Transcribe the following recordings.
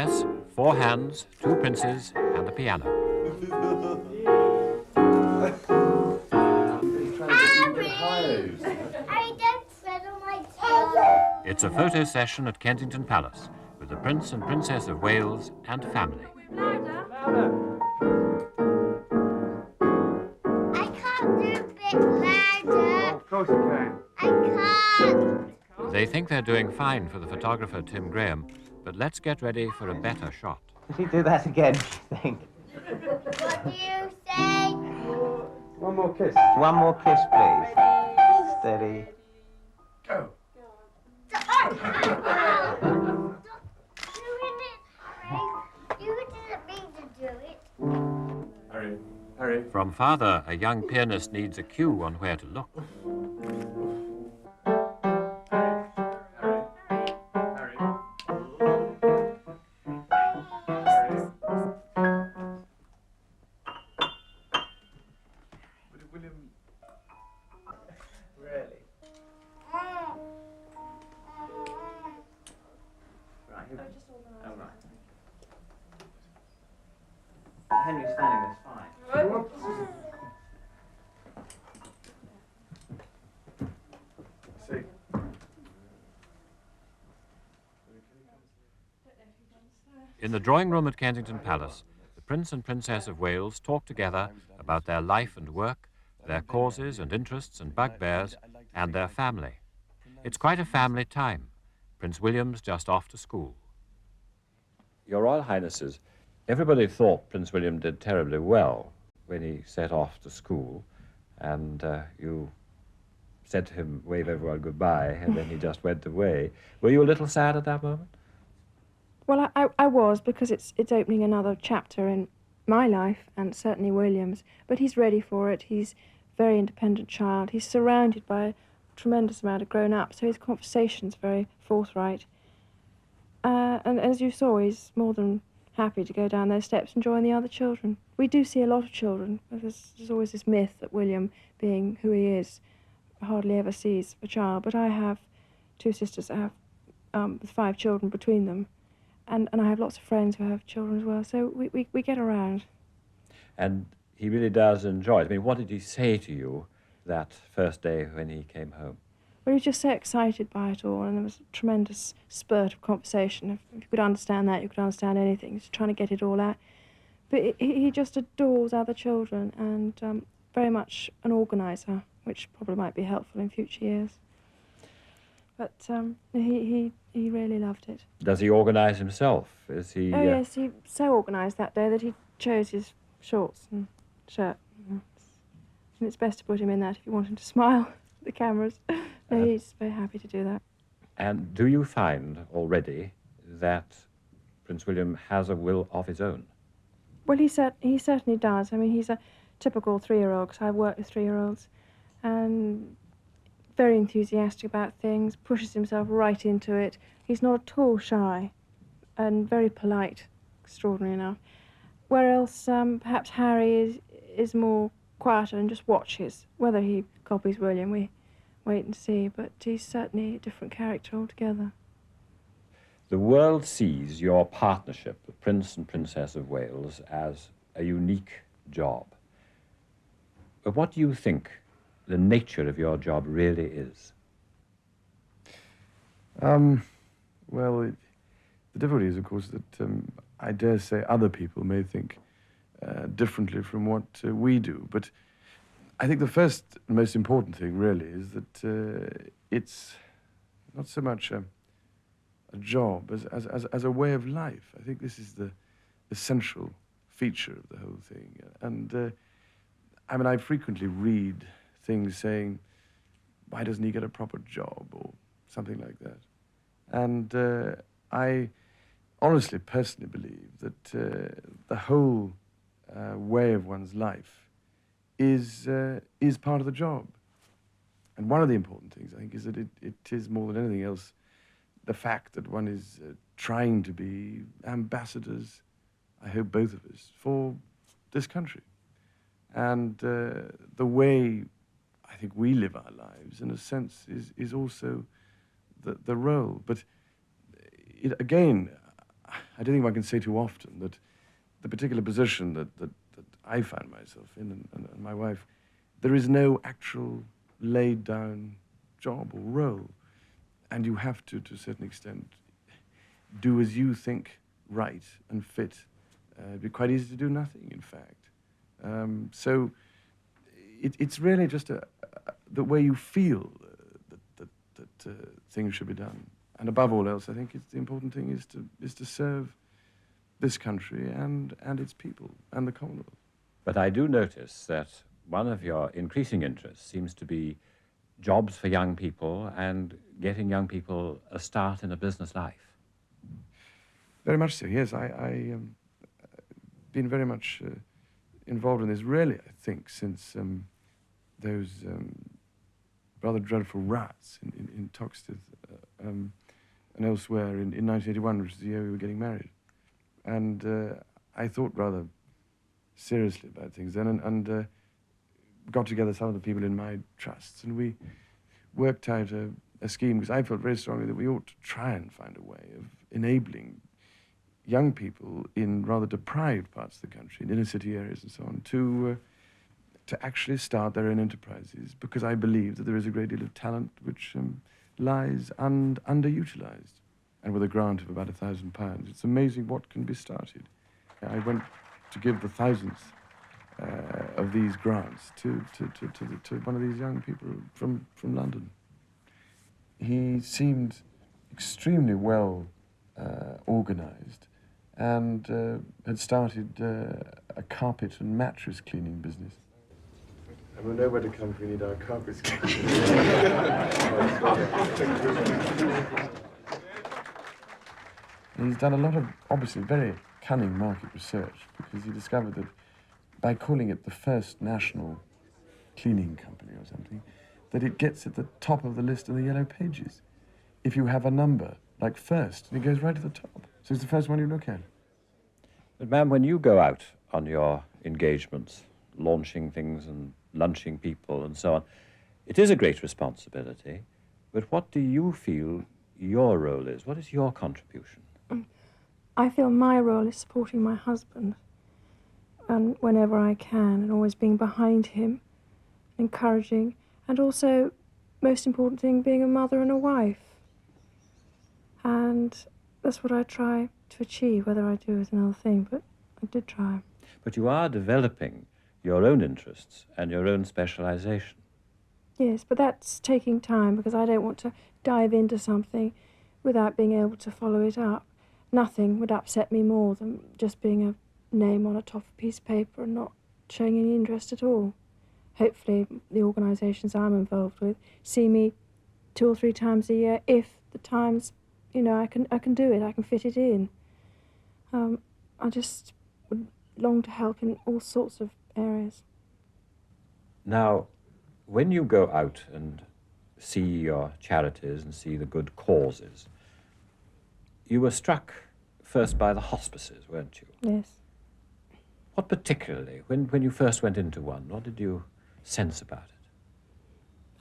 Yes, 4 hands, 2 princes, and a piano. Harry, don't tread on my toe. It's a photo session at Kensington Palace with the Prince and Princess of Wales and family. I can't do a bit louder. Of course you can. I can't. They think they're doing fine for the photographer Tim Graham, but let's get ready for a better shot. Did he do that again, do you think? What do you say? One more kiss. One more kiss, please. Steady. Go. Stop doing it, Harry. You didn't mean to do it. Harry. Harry. From father, a young pianist needs a cue on where to look. William. Really? Right. Oh, right. Henry's standing there's fine. See. In the drawing room at Kensington Palace, the Prince and Princess of Wales talk together about their life and work, their causes and interests and bugbears, and their family. It's quite a family time. Prince William's just off to school. Your Royal Highnesses, everybody thought Prince William did terribly well when he set off to school, and you said to him, wave everyone goodbye, and then he just went away. Were you a little sad at that moment? Well, I was, because it's opening another chapter in my life, and certainly William's. But he's ready for it. He's a very independent child. He's surrounded by a tremendous amount of grown-ups, so his conversation's very forthright. And as you saw, he's more than happy to go down those steps and join the other children. We do see a lot of children. There's always this myth that William, being who he is, hardly ever sees a child. But I have 2 sisters that have 5 children between them. And I have lots of friends who have children as well, so we get around. And he really does enjoy it. I mean, what did he say to you that first day when he came home? Well, he was just so excited by it all, and there was a tremendous spurt of conversation. If you could understand that, you could understand anything. He's trying to get it all out. But he just adores other children, and very much an organiser, which probably might be helpful in future years. But he really loved it. Does he organise himself? Is he? Oh yes, he so organised that day that he chose his shorts and shirt. And it's best to put him in that if you want him to smile at the cameras. No, he's very happy to do that. And do you find already that Prince William has a will of his own? Well, he certainly does. I mean, he's a typical 3-year-old, because I've worked with 3-year-olds, and very enthusiastic about things, pushes himself right into it. He's not at all shy, and very polite, extraordinary enough. Where else, perhaps Harry is more quieter and just watches. Whether he copies William, we wait and see, but he's certainly a different character altogether. The world sees your partnership, the Prince and Princess of Wales, as a unique job. But what do you think the nature of your job really is? Well, the difficulty is, of course, that I dare say other people may think differently from what we do. But I think the first and most important thing, really, is that it's not so much a job as a way of life. I think this is the essential feature of the whole thing. And I mean, I frequently read things saying, why doesn't he get a proper job, or something like that. And I honestly, personally believe that the whole way of one's life is part of the job. And one of the important things, I think, is that it is more than anything else the fact that one is trying to be ambassadors, I hope both of us, for this country. And the way I think we live our lives, in a sense, is also the role. But again, I don't think one can say too often that the particular position that I find myself in, and my wife, there is no actual laid down job or role. And you have to a certain extent, do as you think right and fit. It'd be quite easy to do nothing, in fact. So it's really just the way you feel that things should be done. And above all else, I think the important thing is to serve this country and its people and the Commonwealth. But I do notice that one of your increasing interests seems to be jobs for young people and getting young people a start in a business life. Very much so, yes. I've been very much involved in this, really, I think, since those rather dreadful rats in Toxteth and elsewhere in 1981, which is the year we were getting married. And I thought rather seriously about things then, and got together some of the people in my trusts, and we worked out a scheme, because I felt very strongly that we ought to try and find a way of enabling young people in rather deprived parts of the country, in inner city areas and so on, to actually start their own enterprises, because I believe that there is a great deal of talent which lies underutilized. And with a grant of about £1,000, it's amazing what can be started. I went to give the thousandth of these grants to one of these young people from London. He seemed extremely well organized and had started a carpet and mattress cleaning business. And we'll know where to come if we need our carpets cleaned. He's done a lot of, obviously, very cunning market research, because he discovered that by calling it the first national cleaning company or something, that it gets at the top of the list in the yellow pages. If you have a number like first, and it goes right to the top. So it's the first one you look at. But ma'am, when you go out on your engagements, launching things and lunching people and so on, it is a great responsibility, but what do you feel your role is? What is your contribution? I feel my role is supporting my husband, and whenever I can, and always being behind him, encouraging, and also, most important thing, being a mother and a wife. And that's what I try to achieve. Whether I do is another thing, but I did try. But you are developing your own interests and your own specialization. Yes, but that's taking time, because I don't want to dive into something without being able to follow it up. Nothing would upset me more than just being a name on a top of a piece of paper and not showing any interest at all. Hopefully the organisations I'm involved with see me 2 or 3 times a year, if the times, I can do it, I can fit it in. I just would long to help in all sorts of areas. Now, when you go out and see your charities and see the good causes, you were struck first by the hospices, weren't you? Yes. What particularly, when you first went into one, what did you sense about it?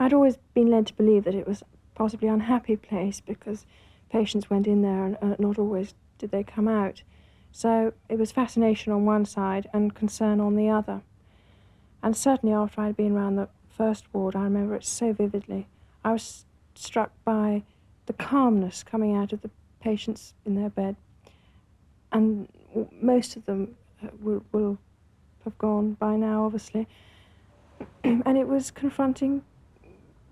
I'd always been led to believe that it was possibly an unhappy place, because patients went in there and not always did they come out. So it was fascination on one side and concern on the other. And certainly after I'd been around the first ward, I remember it so vividly. I was struck by the calmness coming out of the patients in their bed. And most of them will have gone by now, obviously. And it was confronting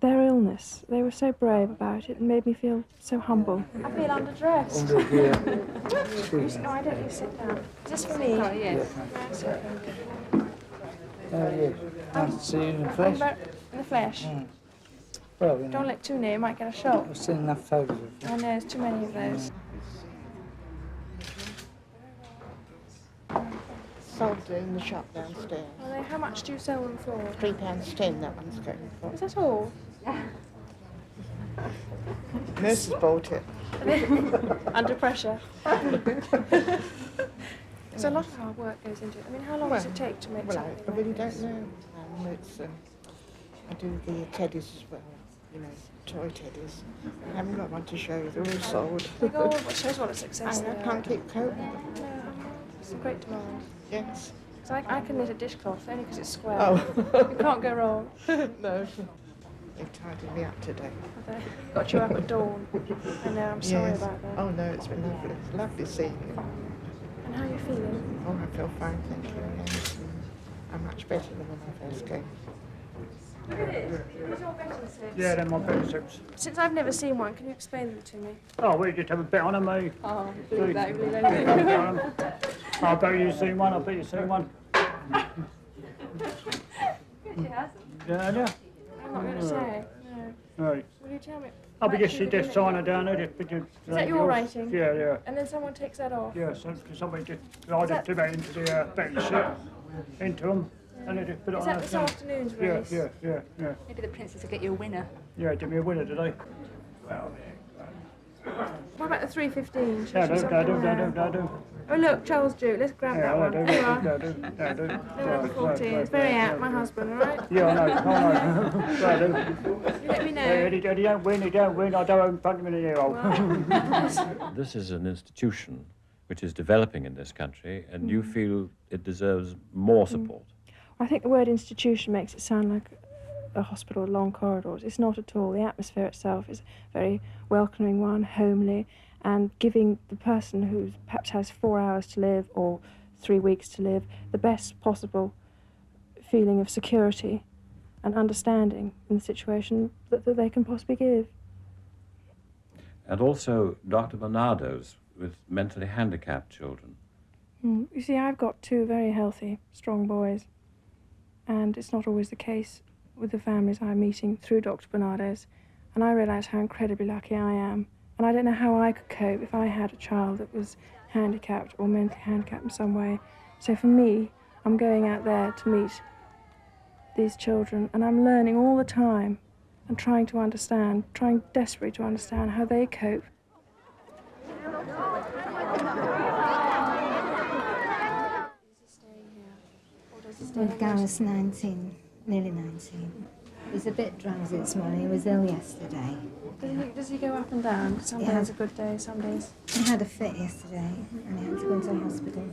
their illness. They were so brave about it and made me feel so humble. I feel underdressed. No, I don't. You sit down. Is this for me? Oh, yes. Yes. Nice to see you in the flesh. In the flesh. Well, Don't look too near, you might get a shock. I've seen enough photos of you. I know, there's too many of those. Sold in the shop downstairs. How much do you sell them for? £3.10 that one's going for. Is that all? Nurses bought it. Under pressure. So a lot of hard work goes into it. I mean, how long does it take to make Well, something I really like don't this? know. I do the teddies as well. you know, toy teddies. I haven't got one to show you. They're all sold. They go on, what shows what a success And they I are. can't keep coping. No, I'm not. It's a great demand. Yes. So I can knit a dishcloth only because it's square. Oh. You can't go wrong. No. They've tidied me up today. Have they got you up at dawn. I know, I'm sorry Yes. about that. Oh no, it's been lovely. It's lovely seeing you. And how are you feeling? Oh, I feel fine, thank you. Yes. I'm much better than when I first came. Look at it. These are all betting slips. Yeah, they're my better slips. Since I've never seen one, can you explain them to me? Oh, we just have a bet on them, eh? Oh, believe that, believe Bet anything. on 'em. I bet you've seen one, I bet you've seen one. She hasn't. Yeah, yeah. I'm not going to say. No. Right. Will you tell me? I'll be just Actually, see this sign down there. Just, Is that your writing? Yeah, yeah. And then someone takes that off? Yeah, so somebody just, I just do that into the betting slip, into them, and they just put it Is on that our this thing. afternoon's Yeah, race? yeah. Maybe the princess will get you a winner. Yeah, give me a winner today. What about the 3:15? Yeah, do. Oh look, Charles Duke. Let's grab Yeah, that one. do. Here you are. Yeah, do. Number 14. It's very apt, my husband, all right? Yeah, I know. Yeah, do. You let me know. Yeah, he don't win, I don't punch him in the ear hole. This is an institution which is developing in this country, and you feel it deserves more support. I think the word institution makes it sound like a hospital with long corridors. It's not at all. The atmosphere itself is a very welcoming one, homely, and giving the person who perhaps has 4 hours to live or 3 weeks to live the best possible feeling of security and understanding in the situation that they can possibly give. And also Dr. Bernardo's with mentally handicapped children. You see, I've got 2 very healthy, strong boys, and it's not always the case with the families I'm meeting through Dr. Bernardo's, and I realise how incredibly lucky I am. And I don't know how I could cope if I had a child that was handicapped or mentally handicapped in some way. So for me, I'm going out there to meet these children, and I'm learning all the time and trying to understand, trying desperately to understand how they cope. Well, Gareth's 19, nearly 19. He's a bit drowsy this morning. He was ill yesterday. Does he go up and down? Some Yeah. days are good days, some days. He had a fit yesterday and he had to go into hospital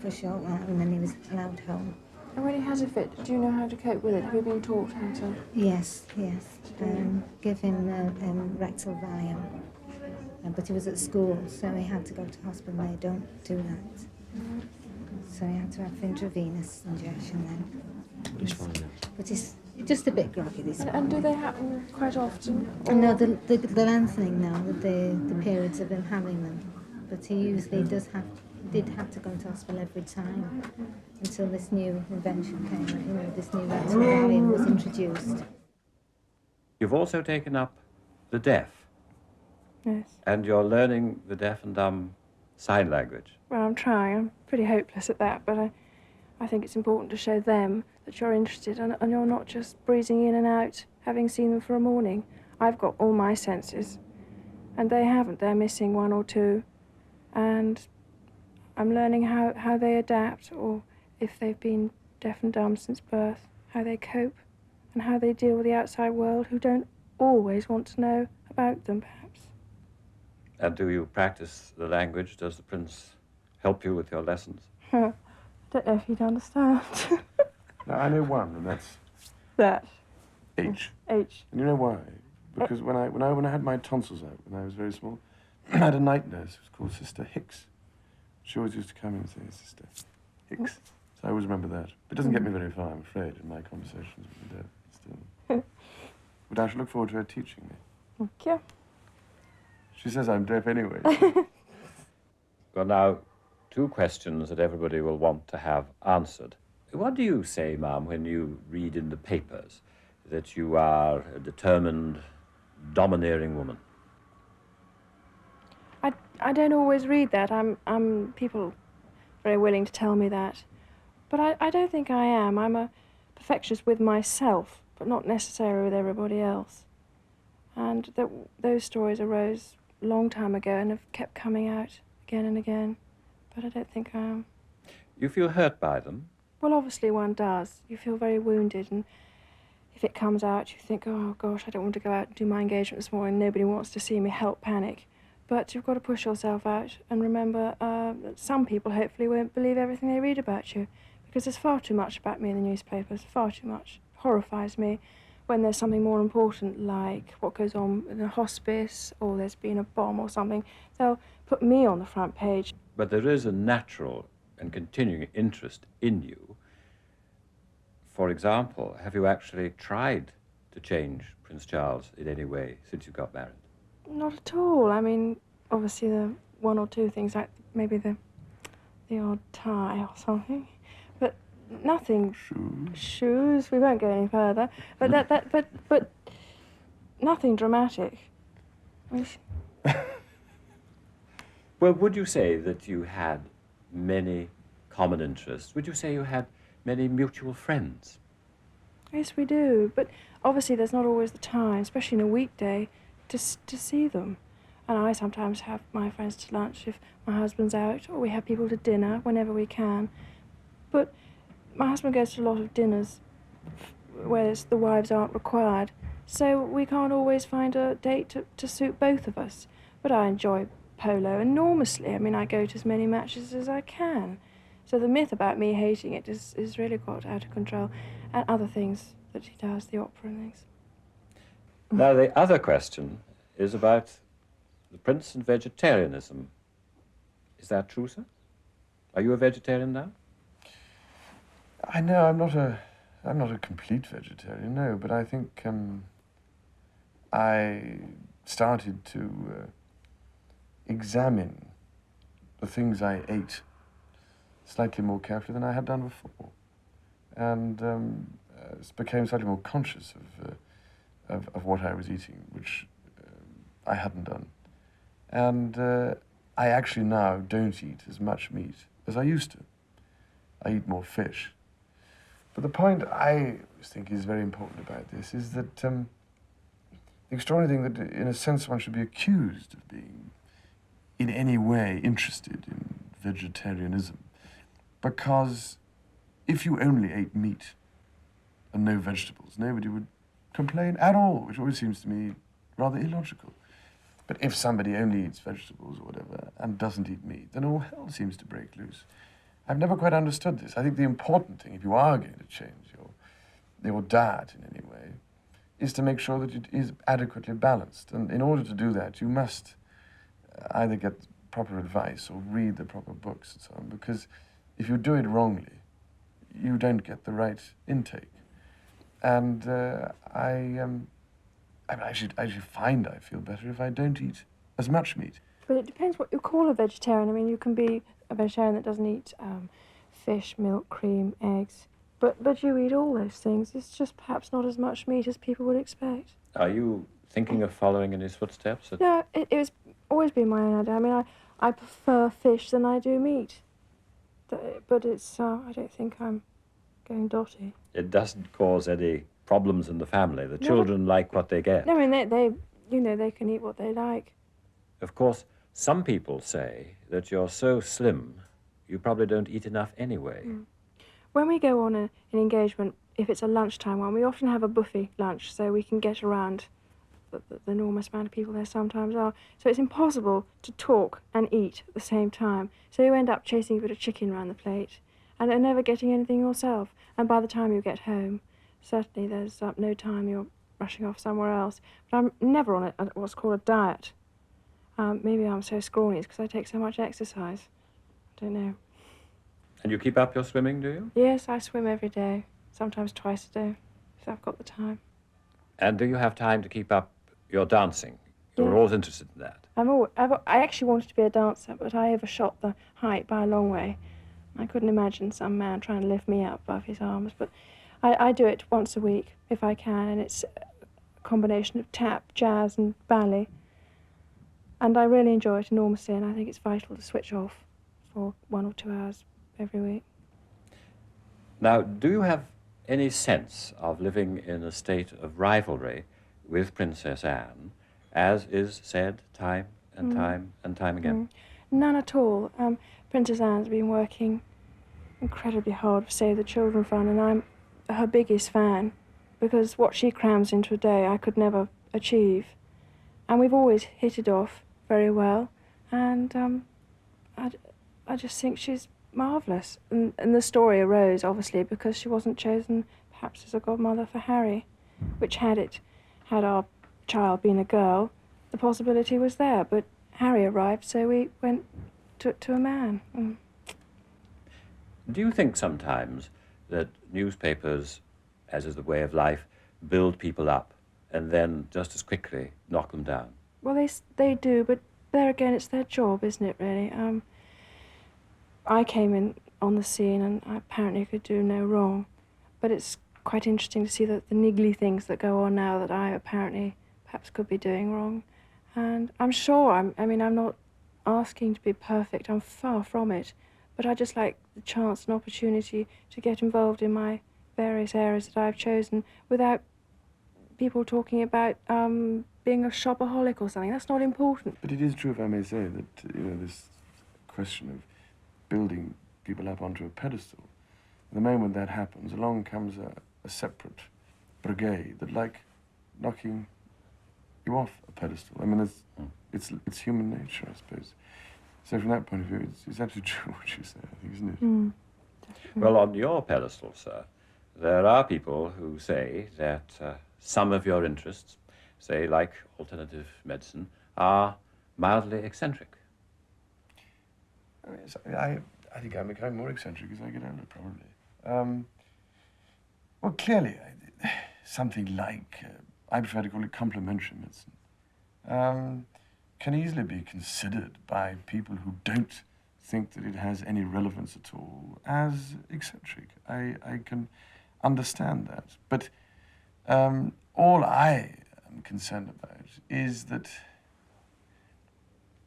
for a short while and then he was allowed home. And when he has a fit, do you know how to cope with it? Have you been taught how to? Yes. Give him rectal Valium. But he was at school, so he had to go to hospital. They don't do that. So he had to have intravenous injection then. He's fine now. But he's just a bit groggy this morning. And do they happen quite often? No, the lengthening now, the periods of him having them. But he usually did have to go to hospital every time until this new invention came, this new rectal Valium was introduced. You've also taken up the deaf, Yes. and you're learning the deaf and dumb sign language. Well, I'm trying. I'm pretty hopeless at that, but I think it's important to show them that you're interested and you're not just breezing in and out, having seen them for a morning. I've got all my senses, and they haven't. They're missing 1 or 2, and I'm learning how they adapt, or if they've been deaf and dumb since birth, how they cope, and how they deal with the outside world, who don't always want to know about them, perhaps. And do you practice the language? Does the prince help you with your lessons? I don't know if you'd understand. No, I know one, and that's That. H. H. And you know why? Because when I had my tonsils out when I was very small, I had a night nurse who was called Sister Hicks. She always used to come in and say, Sister Hicks. So I always remember that. It doesn't get me very far, I'm afraid, in my conversations with the deaf. Still. But I shall look forward to her teaching me. Thank you. She says I'm deaf anyway. Well, now, 2 questions that everybody will want to have answered. What do you say, ma'am, when you read in the papers that you are a determined, domineering woman? I don't always read that. I'm people very willing to tell me that. But I don't think I am. I'm a perfectionist with myself, but not necessarily with everybody else. And those stories arose a long time ago and have kept coming out again and again. But I don't think I am. You feel hurt by them? Well, obviously one does. You feel very wounded, and if it comes out, you think, oh gosh, I don't want to go out and do my engagement this morning, nobody wants to see me, help panic. But you've got to push yourself out and remember that some people hopefully won't believe everything they read about you, because there's far too much about me in the newspapers, far too much. It horrifies me when there's something more important, like what goes on in a hospice, or there's been a bomb or something. They'll put me on the front page. But there is a natural and continuing interest in you. For example, have you actually tried to change Prince Charles in any way since you got married? Not at all. I mean, obviously the one or two things, like maybe the odd tie or something, but nothing. Shoes. We won't go any further. But but nothing dramatic. Well, would you say that you had many common interests? Would you say you had many mutual friends? Yes, we do. But obviously, there's not always the time, especially in a weekday, to see them. And I sometimes have my friends to lunch if my husband's out, or we have people to dinner whenever we can. But my husband goes to a lot of dinners where the wives aren't required, so we can't always find a date to suit both of us. But I enjoy polo enormously. I mean, I go to as many matches as I can. So the myth about me hating it is really got out of control. And other things that he does, the opera and things. Now, the other question is about the Prince and vegetarianism. Is that true, sir? Are you a vegetarian now? I know I'm not a complete vegetarian, no, but I think I started to examine the things I ate slightly more carefully than I had done before, and became slightly more conscious of what I was eating, which I hadn't done. And I actually now don't eat as much meat as I used to. I eat more fish. But the point I think is very important about this is that the extraordinary thing that, in a sense, one should be accused of being in any way interested in vegetarianism. Because if you only ate meat and no vegetables, nobody would complain at all, which always seems to me rather illogical. But if somebody only eats vegetables or whatever and doesn't eat meat, then all hell seems to break loose. I've never quite understood this. I think the important thing, if you are going to change your diet in any way, is to make sure that it is adequately balanced. And in order to do that, you must either get proper advice or read the proper books and so on, because if you do it wrongly, you don't get the right intake. And I actually find I feel better if I don't eat as much meat. But it depends what you call a vegetarian. I mean, you can be a vegetarian that doesn't eat fish, milk, cream, eggs. But you eat all those things. It's just perhaps not as much meat as people would expect. Are you thinking of following in his footsteps? No, it was always been my own idea. I mean, I prefer fish than I do meat. But it's, I don't think I'm going dotty. It doesn't cause any problems in the family. The children like what they get. No, I mean, they can eat what they like. Of course, some people say that you're so slim, you probably don't eat enough anyway. Mm. When we go on an engagement, if it's a lunchtime one, we often have a buffet lunch so we can get around the enormous amount of people there sometimes are. So it's impossible to talk and eat at the same time. So you end up chasing a bit of chicken around the plate and never getting anything yourself. And by the time you get home, certainly there's no time, you're rushing off somewhere else. But I'm never on what's called a diet. Maybe I'm so scrawny, it's because I take so much exercise. I don't know. And you keep up your swimming, do you? Yes, I swim every day, sometimes twice a day, if I've got the time. And do you have time to keep up your dancing? You're Yeah. always interested in that. I actually wanted to be a dancer, but I overshot the height by a long way. I couldn't imagine some man trying to lift me up above his arms, but I do it once a week if I can, and it's a combination of tap, jazz and ballet. And I really enjoy it enormously, and I think it's vital to switch off for 1 or 2 hours every week. Now, do you have any sense of living in a state of rivalry with Princess Anne, as is said time and time and time again? None at all. Princess Anne's been working incredibly hard for Save the Children Fund, and I'm her biggest fan. because what she crams into a day I could never achieve. And we've always hit it off very well, and I just think she's marvellous. And the story arose, obviously, because she wasn't chosen perhaps as a godmother for Harry, which had our child been a girl, the possibility was there. But Harry arrived, so we went to a man. Do you think sometimes that newspapers, as is the way of life, build people up and then just as quickly knock them down? Well, they do, but there again, it's their job, isn't it, really? I came in on the scene and I apparently could do no wrong, but it's quite interesting to see the niggly things that go on now that I apparently perhaps could be doing wrong. And I'm sure, I'm not asking to be perfect, I'm far from it, but I just like the chance and opportunity to get involved in my various areas that I've chosen without people talking about being a shopaholic or something. That's not important. But it is true, if I may say, that this question of building people up onto a pedestal, the moment that happens, along comes a separate brigade that, like knocking you off a pedestal. I mean, it's human nature, I suppose. So from that point of view, it's actually true what you say, I think, isn't it? Well, on your pedestal, sir, there are people who say that some of your interests, say like alternative medicine, are mildly eccentric. I think I'm becoming more eccentric as I get older, probably. Well, clearly, something like, I prefer to call it complementary medicine, can easily be considered by people who don't think that it has any relevance at all as eccentric. I can understand that. But all I am concerned about is that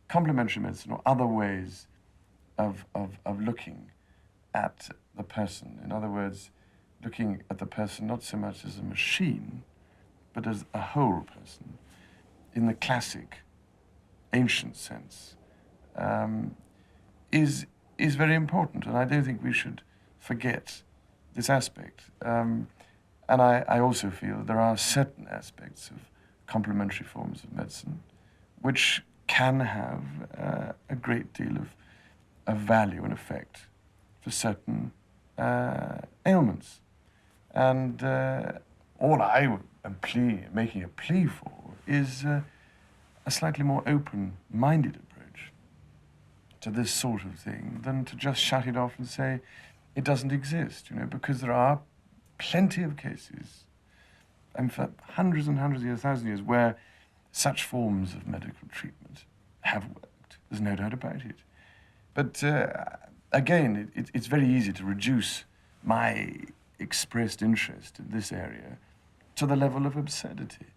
complementary medicine or other ways of looking at the person, in other words, looking at the person not so much as a machine, but as a whole person, in the classic, ancient sense, is very important, and I don't think we should forget this aspect. And I also feel there are certain aspects of complementary forms of medicine which can have a great deal of value and effect for certain ailments. And all I am making a plea for is a slightly more open-minded approach to this sort of thing than to just shut it off and say it doesn't exist, because there are plenty of cases, and for hundreds and hundreds of years, thousands of years, where such forms of medical treatment have worked. There's no doubt about it. But again, it's very easy to reduce my expressed interest in this area to the level of absurdity.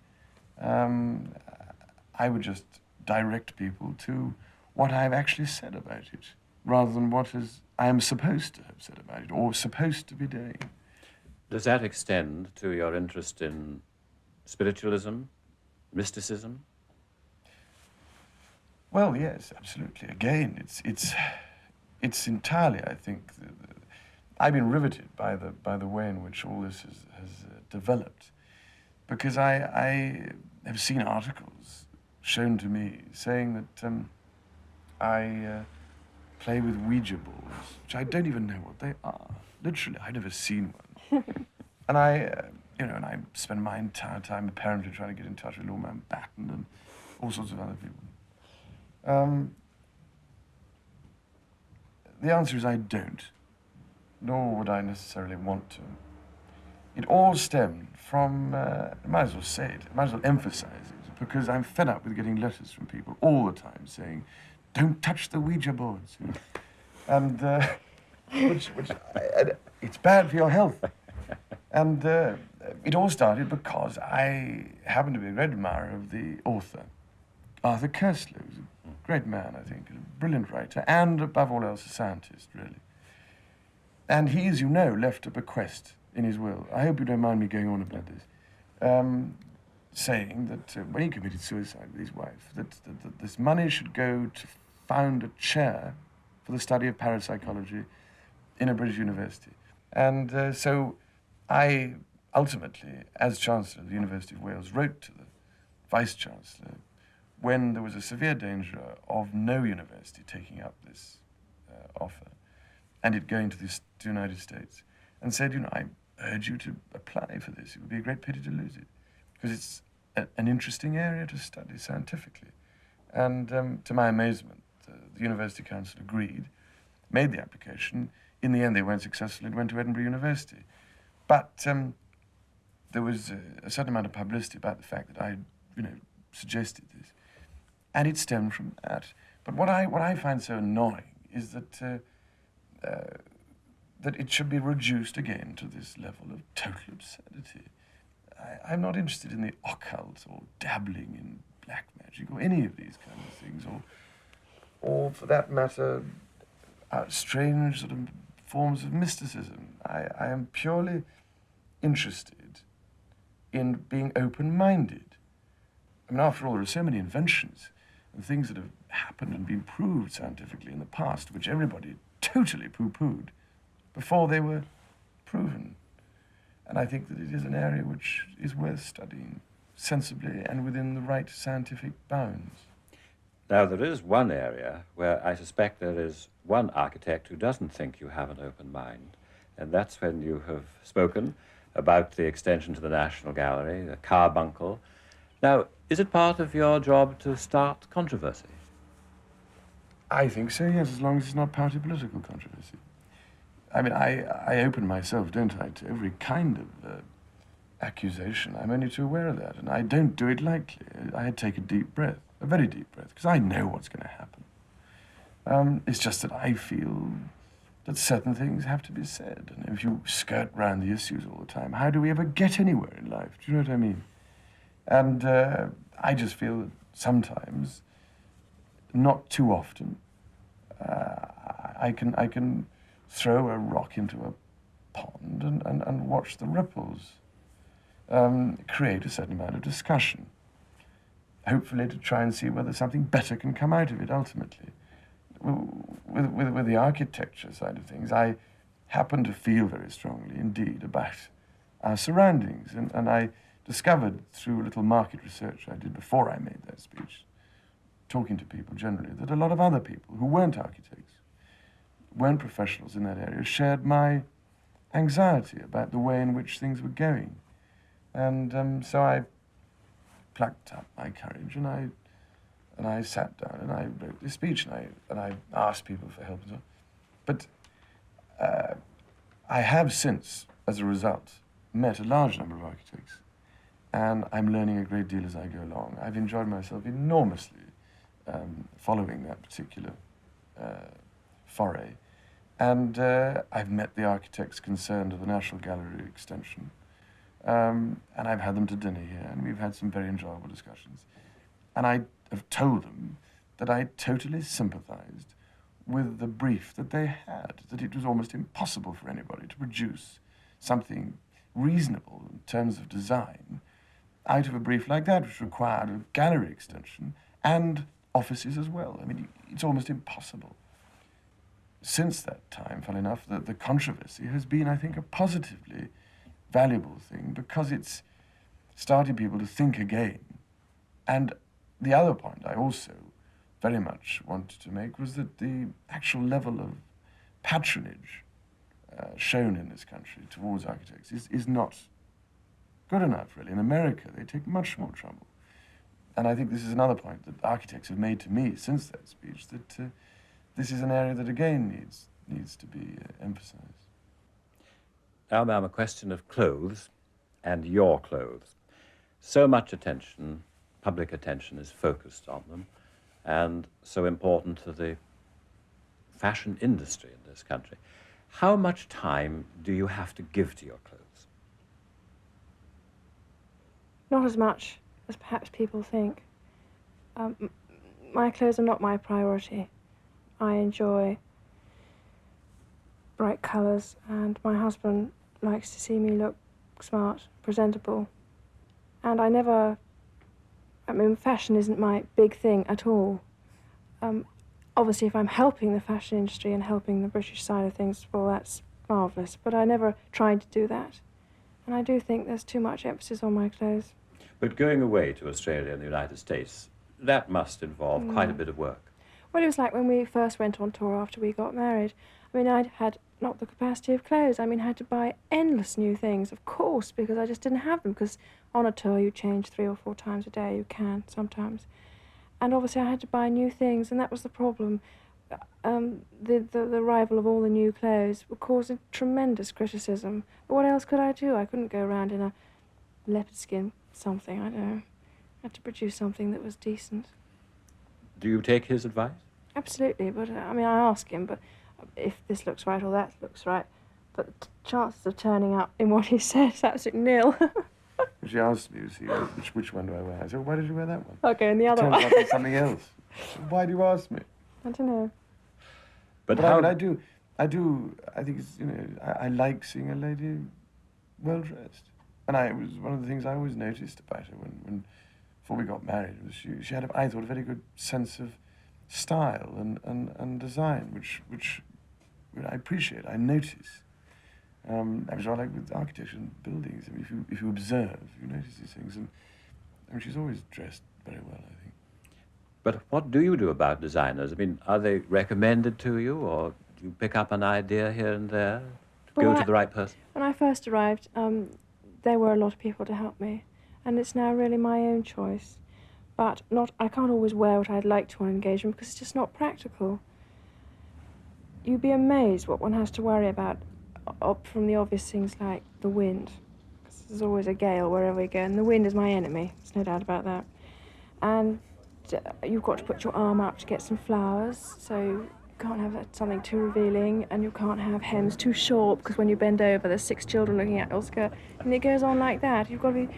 I would just direct people to what I've actually said about it, rather than what I am supposed to have said about it, or supposed to be doing. Does that extend to your interest in spiritualism, mysticism? Well, yes, absolutely. Again, it's entirely, I think, I've been riveted by the way in which all this has developed, because I have seen articles shown to me saying that I play with Ouija boards, which I don't even know what they are. Literally, I've never seen one. And I spend my entire time apparently trying to get in touch with Lord Batten and all sorts of other people. The answer is I don't, nor would I necessarily want to. It all stemmed from, I might as well say it, I might as well emphasize it, because I'm fed up with getting letters from people all the time saying, don't touch the Ouija boards. And it's bad for your health. And it all started because I happen to be a great admirer of the author, Arthur Koestler, who's a great man, I think, a brilliant writer, and above all else, a scientist, really. And he, as you know, left a bequest in his will. I hope you don't mind me going on about this. Saying that when he committed suicide with his wife, that this money should go to found a chair for the study of parapsychology in a British university. And so I ultimately, as Chancellor of the University of Wales, wrote to the Vice-Chancellor when there was a severe danger of no university taking up this offer and it going to the United States, and said, I urge you to apply for this. It would be a great pity to lose it, because it's an interesting area to study scientifically. And to my amazement, the University Council agreed, made the application. In the end, they weren't successful. It went to Edinburgh University. But there was a certain amount of publicity about the fact that I, suggested this, and it stemmed from that. But what I find so annoying is that that it should be reduced again to this level of total absurdity. I'm not interested in the occult or dabbling in black magic or any of these kinds of things, or for that matter, strange sort of forms of mysticism. I am purely interested in being open-minded. I mean, after all, there are so many inventions and things that have happened and been proved scientifically in the past, which everybody totally poo-pooed before they were proven. And I think that it is an area which is worth studying sensibly and within the right scientific bounds. Now, there is one area where I suspect there is one architect who doesn't think you have an open mind, and that's when you have spoken about the extension to the National Gallery, the carbuncle. Now, is it part of your job to start controversy? I think so, yes, as long as it's not party political controversy. I mean, I open myself, don't I, to every kind of accusation. I'm only too aware of that, and I don't do it lightly. I take a deep breath, a very deep breath, because I know what's going to happen. It's just that I feel that certain things have to be said, and if you skirt round the issues all the time, how do we ever get anywhere in life? Do you know what I mean? And I just feel that sometimes, not too often, I can throw a rock into a pond and watch the ripples create a certain amount of discussion, hopefully to try and see whether something better can come out of it ultimately. With the architecture side of things, I happen to feel very strongly indeed about our surroundings, and I discovered through a little market research I did before I made that speech, talking to people generally, that a lot of other people who weren't architects, weren't professionals in that area, shared my anxiety about the way in which things were going. And so I plucked up my courage and I sat down and I wrote this speech and I asked people for help and so on. But I have since, as a result, met a large number of architects, and I'm learning a great deal as I go along. I've enjoyed myself enormously following that particular foray. And I've met the architects concerned of the National Gallery extension. And I've had them to dinner here, and we've had some very enjoyable discussions. And I have told them that I totally sympathized with the brief that they had, that it was almost impossible for anybody to produce something reasonable in terms of design out of a brief like that, which required a gallery extension and offices as well. I mean, it's almost impossible. Since that time, funnily enough, the controversy has been, I think, a positively valuable thing, because it's starting people to think again. And the other point I also very much wanted to make was that the actual level of patronage shown in this country towards architects is not good enough, really. In America, they take much more trouble. And I think this is another point that architects have made to me since that speech, that this is an area that, again, needs to be emphasized. Now, ma'am, a question of clothes and your clothes. So much attention, public attention, is focused on them, and so important to the fashion industry in this country. How much time do you have to give to your clothes? Not as much as perhaps people think. My clothes are not my priority. I enjoy bright colours, and my husband likes to see me look smart, presentable. And fashion isn't my big thing at all. Obviously, if I'm helping the fashion industry and helping the British side of things, well, that's marvellous. But I never tried to do that. And I do think there's too much emphasis on my clothes. But going away to Australia and the United States, that must involve quite a bit of work. Well, it was like when we first went on tour after we got married. I mean, I'd had not the capacity of clothes. I mean, I had to buy endless new things, of course, because I just didn't have them. Because on a tour, you change 3 or 4 times a day. You can, sometimes. And obviously, I had to buy new things, and that was the problem. The arrival of all the new clothes were causing tremendous criticism. But what else could I do? I couldn't go around in a leopard skin something, I don't know. I had to produce something that was decent. Do you take his advice? Absolutely, but I mean, I ask him, but if this looks right or that looks right, but the chances of turning up in what he says is absolutely nil. She asked me, you see, which one do I wear? I said, why did you wear that one? Okay, and the other Turns one. out it's something else. Why do you ask me? I don't know. But But how... I do, I think it's, you know, I like seeing a lady well-dressed. And it was one of the things I always noticed about her before we got married, was she had, I thought, a very good sense of style and design, which I appreciate, I notice. I was like with architecture and buildings. I mean, if you observe, you notice these things. And I mean, she's always dressed very well, I think. But what do you do about designers? I mean, are they recommended to you, or do you pick up an idea here and there to Well, go to the right person? When I first arrived, there were a lot of people to help me, and it's now really my own choice. But I can't always wear what I'd like to on engagement because it's just not practical. You'd be amazed what one has to worry about, up from the obvious things like the wind, because there's always a gale wherever we go, and the wind is my enemy, there's no doubt about that. And you've got to put your arm up to get some flowers, so you can't have something too revealing, and you can't have hems too short, because when you bend over, there's 6 children looking at your skirt, and it goes on like that. You've got to be,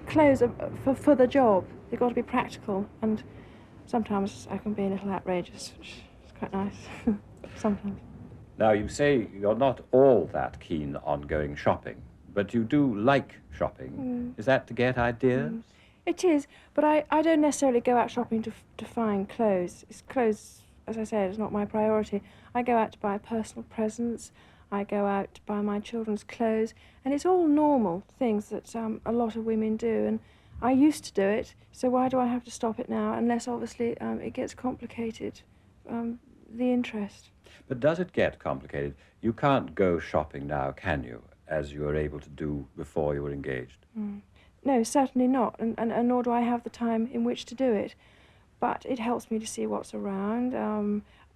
clothes are for the job. They've got to be practical, and sometimes I can be a little outrageous, which is quite nice, sometimes. Now, you say you're not all that keen on going shopping, but you do like shopping. Is that to get ideas? It is, but I don't necessarily go out shopping to find clothes. Clothes, as I said, is not my priority. I go out to buy personal presents, I go out to buy my children's clothes, and it's all normal things that a lot of women do, and I used to do it, so why do I have to stop it now, unless obviously it gets complicated, the interest. But does it get complicated? You can't go shopping now, can you, as you were able to do before you were engaged? No, certainly not, and nor do I have the time in which to do it. But it helps me to see what's around,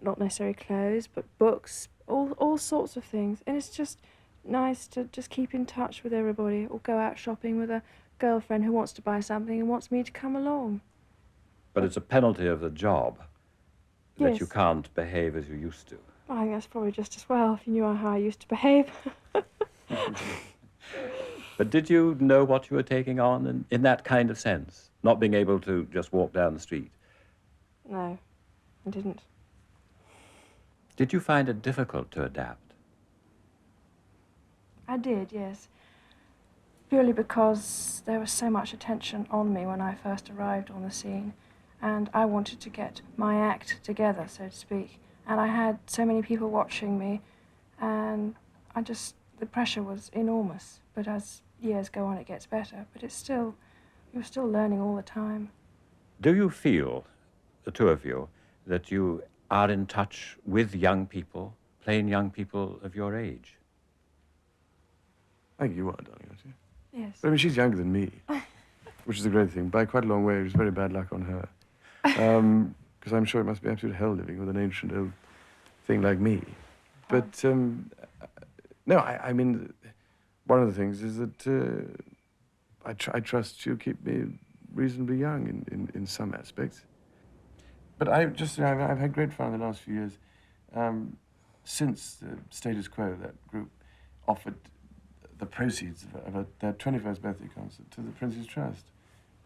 not necessarily clothes, but books, all sorts of things. And it's just nice to just keep in touch with everybody, or go out shopping with a girlfriend who wants to buy something and wants me to come along. But it's a penalty of the job that Yes. you can't behave as you used to. I think that's probably just as well, if you knew how I used to behave. But did you know what you were taking on in that kind of sense? Not being able to just walk down the street? No, I didn't. Did you find it difficult to adapt? I did, yes. Purely because there was so much attention on me when I first arrived on the scene, and I wanted to get my act together, so to speak. And I had so many people watching me, and the pressure was enormous. But as years go on, it gets better. But you're still learning all the time. Do you feel, the two of you, that you are in touch with young people, plain young people of your age? I think you are, darling, aren't you? Yes. But I mean, she's younger than me, which is a great thing. By quite a long way, it was very bad luck on her. Because I'm sure it must be absolute hell living with an ancient old thing like me. But, no, I mean, one of the things is that I trust she'll keep me reasonably young in some aspects. But I've had great fun in the last few years. Since the status quo, that group offered the proceeds of their 21st birthday concert to the Prince's Trust.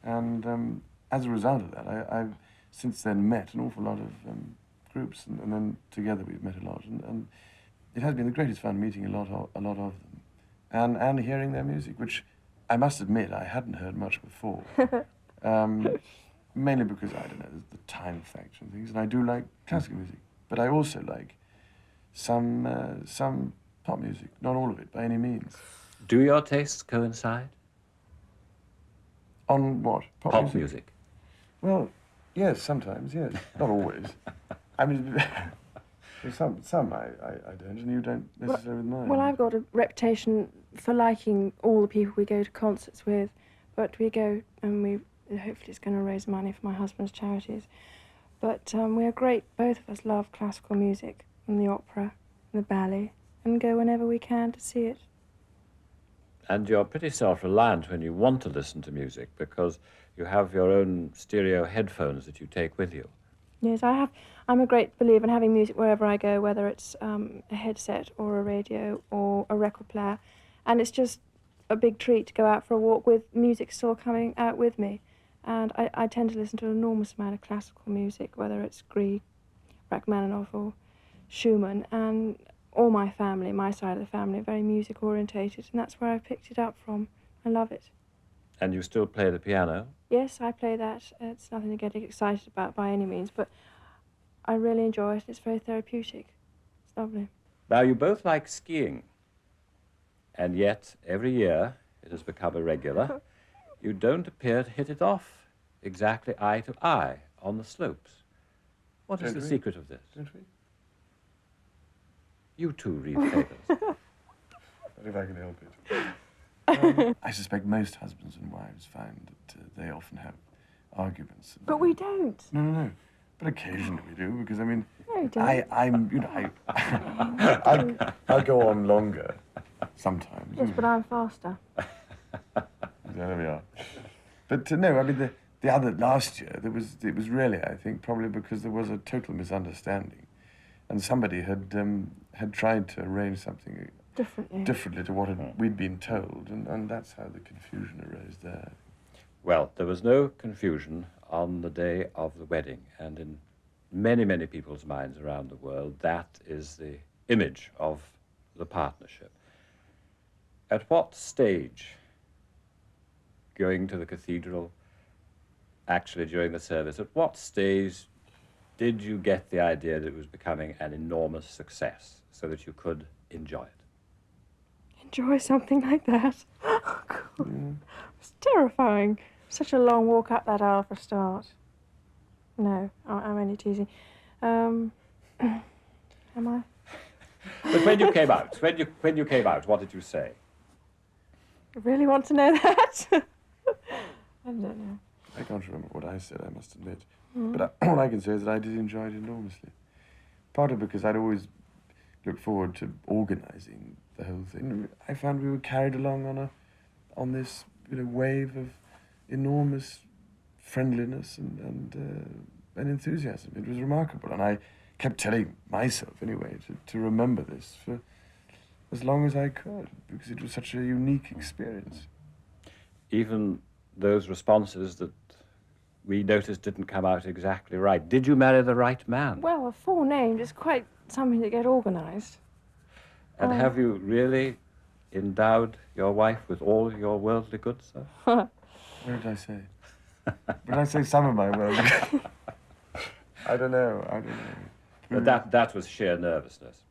And as a result of that, I've since then met an awful lot of groups, and then together we've met a lot. And it has been the greatest fun meeting a lot of them, and hearing their music, which I must admit I hadn't heard much before. Mainly because, I don't know, there's the time factor and things, and I do like classical music, but I also like some pop music, not all of it by any means. Do your tastes coincide? On what? Pop music. Well, yes, sometimes, yes. Not always. I mean, some I don't, and you don't necessarily with mine. Well, I've got a reputation for liking all the people we go to concerts with, but we go and hopefully it's going to raise money for my husband's charities. But we are great, both of us love classical music and the opera and the ballet, and go whenever we can to see it. And you're pretty self-reliant when you want to listen to music because you have your own stereo headphones that you take with you. Yes, I'm a great believer in having music wherever I go, whether it's a headset or a radio or a record player. And it's just a big treat to go out for a walk with music still coming out with me. And I tend to listen to an enormous amount of classical music, whether it's Grieg, Rachmaninoff or Schumann. And all my family, my side of the family, are very music orientated, and that's where I picked it up from. I love it. And you still play the piano? Yes, I play that. It's nothing to get excited about by any means, but I really enjoy it. It's very therapeutic. It's lovely. Now, you both like skiing, and yet every year it has become a regular. You don't appear to hit it off exactly eye to eye on the slopes. What is the secret of this? Don't we? You two read papers. Not if I can help it. I suspect most husbands and wives find that they often have arguments. But we don't. No. But occasionally we do, because I mean, No, we don't. I'm, you know, I'll go on longer sometimes. Yes, but I'm faster. There we are. But no, I mean, the other last year it was really, I think, probably because there was a total misunderstanding, and somebody had tried to arrange something differently to what we'd been told, and that's how the confusion arose there. Well, there was no confusion on the day of the wedding, and in many, many people's minds around the world, that is the image of the partnership. At what stage, going to the cathedral, actually during the service, at what stage did you get the idea that it was becoming an enormous success so that you could enjoy it? Enjoy something like that? Oh, God. It's terrifying. Such a long walk up that aisle for a start. No, I'm only teasing. Am I? But when you came out, when you came out, what did you say? You really want to know that? I don't know. I can't remember what I said, I must admit. But all I can say is that I did enjoy it enormously. Partly because I'd always looked forward to organising the whole thing. I found we were carried along on this wave of enormous friendliness and enthusiasm. It was remarkable, and I kept telling myself, anyway, to remember this for as long as I could, because it was such a unique experience. Even those responses that we noticed didn't come out exactly right. Did you marry the right man? Well, a full name is quite something to get organised. And have you really endowed your wife with all your worldly goods, sir? What did I say? Did I say some of my worldly goods? I don't know. But that was sheer nervousness.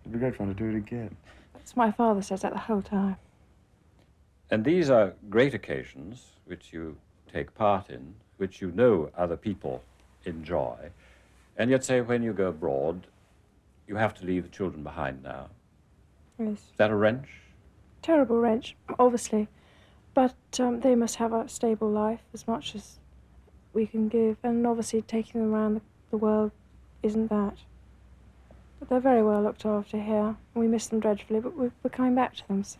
It'd be great fun to do it again. That's my father says that the whole time. And these are great occasions which you take part in, which you know other people enjoy, and yet say when you go abroad, you have to leave the children behind now. Yes. Is that a wrench? Terrible wrench, obviously. But they must have a stable life as much as we can give, and obviously taking them around the world isn't that. But they're very well looked after here, and we miss them dreadfully, but we're coming back to them, so.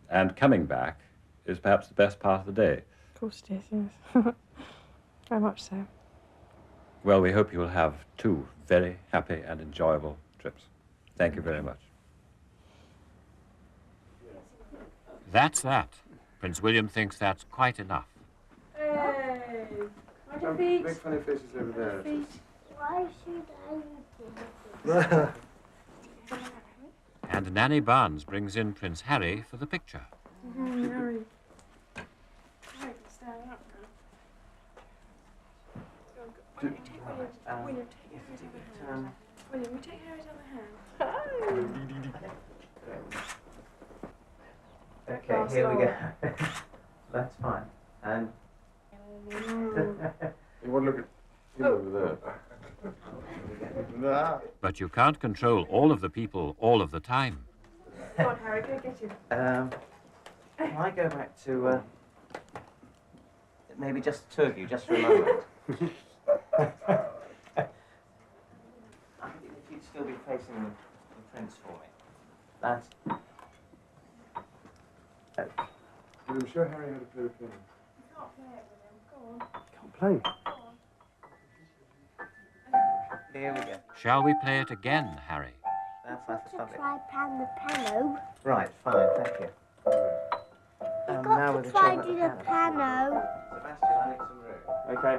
And coming back is perhaps the best part of the day. Of course it is, yes. Very much so. Well, we hope you will have 2 very happy and enjoyable trips. Thank you very much. That's that. Prince William thinks that's quite enough. Hey! On your feet. Make funny faces over there. Why should I do this? And Nanny Barnes brings in Prince Harry for the picture. Harry. Right, stand up now. William, take Harry's other hand. William, you take Harry's other hand. Okay, Last here we go. roll. That's fine. And You want to look at him over there? But you can't control all of the people all of the time. Come on, Harry, go get him. can I go back to maybe just the two of you, just for a moment? I think if you'd still be facing the prince for me. That's. I'm sure Harry had to play the piano. You can't play it with him. Go on. Can't play. Here we go. Shall we play it again, Harry? That's To lovely. try pan the piano. Right, fine, thank you. You've now got with to the try trouble do at the the piano. Sebastian, I need some room. Okay.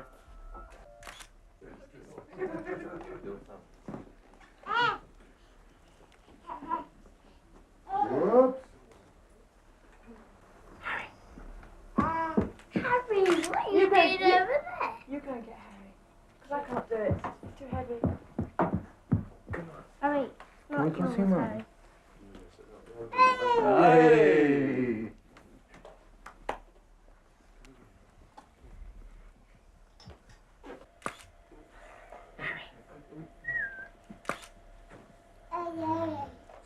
Whoops. Harry, what are you doing over there? You go and get Harry. Because I can't do it. It's too heavy. Harry, Can we not come see yours, Mum? Harry. Hey!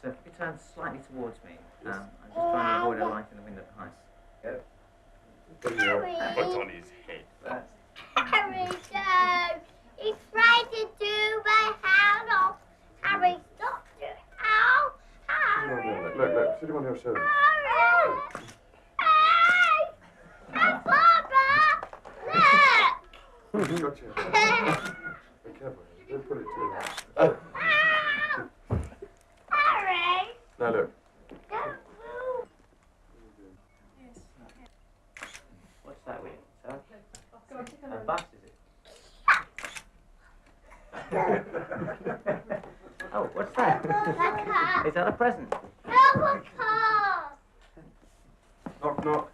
So if you turn slightly towards me, I'm just trying to avoid a light in the window behind us. What's on his head? That's Harry, go. He's trying to do my hand off. Harry, stop doing ow. Harry. Look, sit him on your shoulder. Harry. Hey. Hey, Barbara. Look. Gotcha. Be careful, don't put it too hard. Harry. Now look. Don't move. what's that with? So, Go on, take a a bus, is it? Oh, what's that? The car. Is that a present? Help a car. Knock, knock.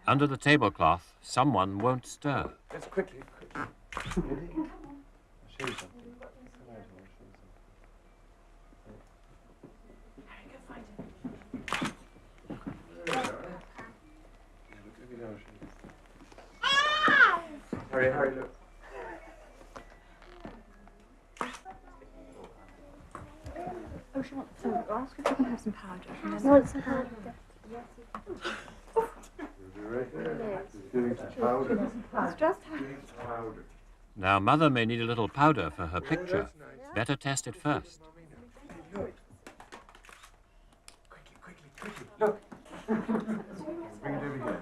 Under the tablecloth, someone won't stir. Let's quickly. I'll show you something. Harry, go find him. Harry, look. Oh, she wants some. Ask if you can have some powder. And then What's the powder? Right there. Giving some powder. it's just Harry. Powder. Now, Mother may need a little powder for her picture. Better test it first. Quickly. Look. Bring it over here.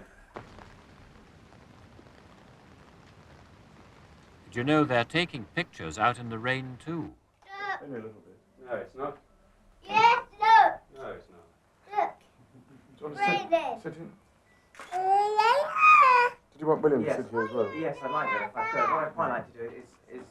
Did you know they're taking pictures out in the rain too? Only a little bit. No, it's not. Yes, look. No, it's not. Look. Do you want to Raining. sit in? Yeah. Did you want William Yes. to sit here as well? Yes, I'd like that if I could. What I'd quite like to do is